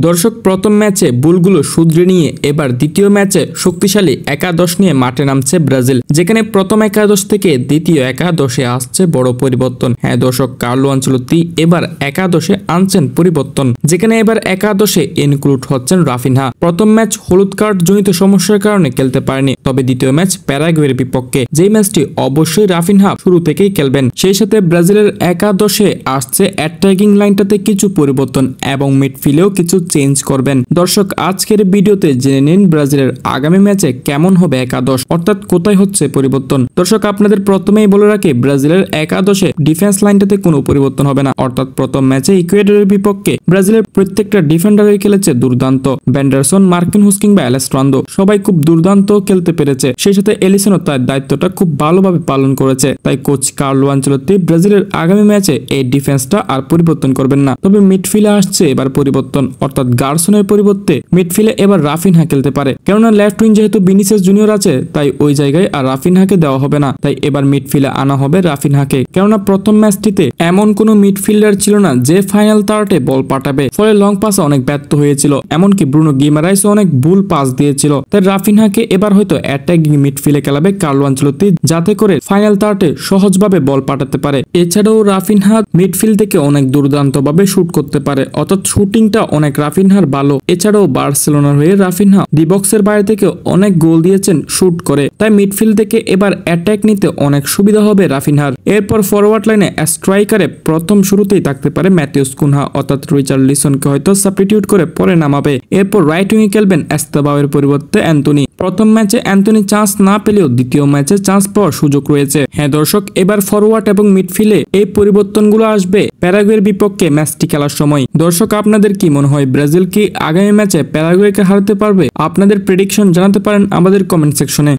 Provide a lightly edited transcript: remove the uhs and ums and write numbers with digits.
দর্শক প্রথম ম্যাচে ভুলগুলো শুধরে নিয়ে এবার দ্বিতীয় ম্যাচে শক্তিশালী একাদশ নিয়ে মাঠে নামছে ব্রাজিল, যেখানে প্রথম একাদশ থেকে দ্বিতীয় একাদশে আসছে বড় পরিবর্তন। হ্যাঁ দর্শক, কার্লো আনচেলত্তি এবার একাদশে আনছেন পরিবর্তন, যেখানে এবার একাদশে ইনক্লুড হচ্ছেন রাফিনহা। প্রথম ম্যাচ হলুদ কার্ড জনিত সমস্যার কারণে খেলতে পারেনি, তবে দ্বিতীয় ম্যাচ প্যারাগুয়ের বিপক্ষে, যেই ম্যাচটি অবশ্যই রাফিনহা শুরু থেকেই খেলবেন। সেই সাথে ব্রাজিলের একাদশে আসছে অ্যাটাকিং লাইনটাতে কিছু পরিবর্তন এবং মিডফিল্ডেও কিছু চেঞ্জ করবেন। দর্শক, আজকের ভিডিওতে জেনে নিন ব্রাজিলের আগামী ম্যাচে কেমন হবে একাদশ, অর্থাৎ কোথায় হচ্ছে পরিবর্তন। দর্শক, আপনাদের প্রথমেই বলে রাখি, ব্রাজিলের একাদশে ডিফেন্স লাইনটাতে কোনো পরিবর্তন হবে না, অর্থাৎ প্রথম ম্যাচে ইকুয়েডরের বিপক্ষে ব্রাজিলের প্রত্যেকটা ডিফেন্ডারই খেলেছে দুর্দান্ত। ব্যান্ডারসন, মার্কিনহুস কিংবা অ্যালেস্ট্রান্দো সবাই খুব দুর্দান্ত খেলতে পেরেছে। সেই সাথে এলিসনও তার দায়িত্বটা খুব ভালোভাবে পালন করেছে। তাই কোচ কার্লো আনচেলত্তি ব্রাজিলের আগামী ম্যাচে এই ডিফেন্সটা আর পরিবর্তন করবেন না। তবে মিডফিল্ডে আসছে এবার পরিবর্তন, অর্থাৎ গার্সনের পরিবর্তে মিডফিল্ডে এবার রাফিনহা খেলতে পারে। কেননা লেফট উইং যেহেতু ভিনিসিয়াস জুনিয়র আছে, তাই ওই জায়গায় আর রাফিনহাকে দেওয়া হবে না। তাই এবার মিডফিল্ডে আনা হবে রাফিনহাকে। কেননা প্রথম ম্যাচটিতে এমন কোনো মিডফিল্ডার ছিল না যে ফাইনাল থার্ডে বল পাঠাবে, ফলে লং পাসে অনেক ব্যর্থ হয়েছিল। এমনকি ব্রুনো গিমারাইসও অনেক ভুল পাস দিয়েছিল। তাই রাফিনহাকে এবার হয়তো অ্যাটাকিং মিডফিল্ডে খেলাবে কার্লো আনচেলত্তি, যাতে করে ফাইনাল থার্ডে সহজভাবে বল পাঠাতে পারে। এছাড়াও রাফিনহা মিডফিল্ড থেকে অনেক দুর্দান্তভাবে শুট করতে পারে, অর্থাৎ শুটিংটা অনেক রাফিনহার ভালো। এছাড়াও বার্সেলোনার হয়ে রাফিনহা ডি বক্সের বাইরে থেকে অনেক গোল দিয়েছেন শুট করে। তাই মিডফিল্ড থেকে এবার অ্যাটাক নিতে অনেক সুবিধা হবে রাফিনহার। এরপর ফরওয়ার্ড লাইনে স্ট্রাইকারে প্রথম শুরুতেই থাকতে পারে ম্যাথিউস কুনহা, অর্থাৎ রিচার্লিসনকে হয়তো সাবস্টিটিউট করে পরে নামাবে। এরপর রাইট উইংয়ে খেলবেন এস্তেবাওয়ের পরিবর্তে অ্যান্টনি। প্রথম ম্যাচে অ্যান্টনি চান্স না পেলেও দ্বিতীয় ম্যাচে চান্স পাওয়ার সুযোগ রয়েছে। হ্যাঁ দর্শক, এবার ফরওয়ার্ড এবং মিডফিল্ডে এই পরিবর্তনগুলো আসবে প্যারাগুয়ের বিপক্ষে ম্যাচটি খেলার সময়। দর্শক, আপনাদের কি মনে হয়, ব্রাজিল কি আগামী ম্যাচে প্যারাগুয়েকে হারাতে পারবে? আপনাদের প্রেডিকশন জানাতে পারেন আমাদের কমেন্ট সেকশনে।